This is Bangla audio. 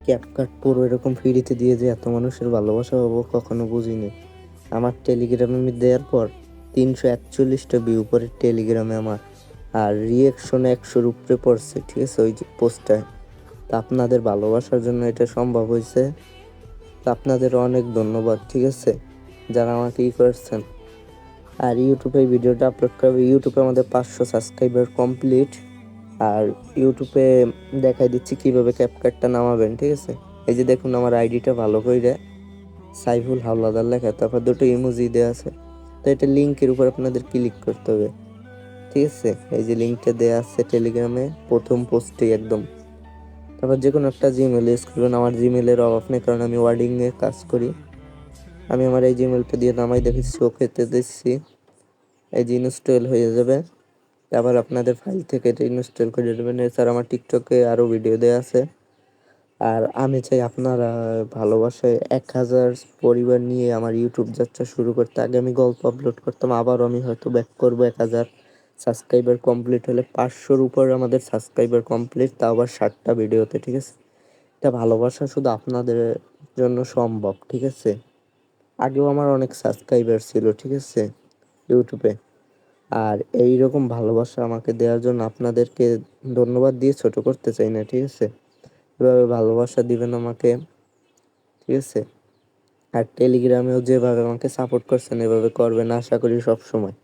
ক্যাপকাট পুরো এরকম ফ্রিতে দিয়ে যে এত মানুষের ভালোবাসা পাবো কখনো বুঝিনি। আমার টেলিগ্রামে আমি দেওয়ার পর 341টা ভিউ পরে টেলিগ্রামে আমার, আর রিয়েকশন 100-র উপরে পড়ছে, ঠিক আছে, ওই যে পোস্টটায়। তা আপনাদের ভালোবাসার জন্য এটা সম্ভব হয়েছে। তা আপনাদের অনেক ধন্যবাদ, ঠিক আছে, যারা আমাকে করছেন। আর ইউটিউবে এই ভিডিওটা আপলোড করবে। ইউটিউবে আমাদের 500 সাবস্ক্রাইবার কমপ্লিট। আর ইউটিউবে দেখাই দিচ্ছি কিভাবে ক্যাপকাটটা নামাবেন, ঠিক আছে। এই যে দেখুন আমার আইডিটা ভালো করে সাইফুল হাওলাদার লেখা, তারপর দুটো ইমোজি দেওয়া আছে। তো এটা লিঙ্কের উপর আপনাদের ক্লিক করতে হবে, ঠিক আছে। এই যে লিঙ্কটা দেওয়া আছে টেলিগ্রামে প্রথম পোস্টে একদম। তারপর যে কোনো একটা জিমেল ইউজ করবেন। আমার জিমেলের অভাব নেই, কারণ আমি ওয়ার্ডিংয়ে কাজ করি। আমি আমার এই জিমেলটা দিয়ে নামাই দেখেছি, ওকেতে দিচ্ছি। এই যে ইনস্টল হয়ে যাবে। আবার আপনাদের ফাইল থেকে এটা ইনস্টল করে দেবেন। এছাড়া আমার টিকটকে আরও ভিডিও দেওয়া আছে। আর আমি চাই আপনারা ভালোবাসায় 1000 পরিবার নিয়ে আমার ইউটিউব যাত্রা শুরু করতে। আগে আমি গল্প আপলোড করতাম, আবারও আমি হয়তো ব্যাক করবো। 1000 সাবস্ক্রাইবার কমপ্লিট হলে 500-র উপর আমাদের সাবস্ক্রাইবার কমপ্লিট, তা আবার 60টা ভিডিওতে, ঠিক আছে। এটা ভালোবাসা শুধু আপনাদের জন্য সম্ভব, ঠিক আছে। আগেও আমার অনেক সাবস্ক্রাইবার ছিল, ঠিক আছে, ইউটিউবে। আর এই রকম ভালোবাসা আমাকে দেওয়ার জন্য আপনাদেরকে ধন্যবাদ দিয়ে ছোট করতে চাই না, ঠিক আছে। এভাবে ভালোবাসা দিবেন আমাকে, ঠিক আছে। আর টেলিগ্রামেও যেভাবে আমাকে সাপোর্ট করছেন এভাবে করবেন আশা করি সব সময়।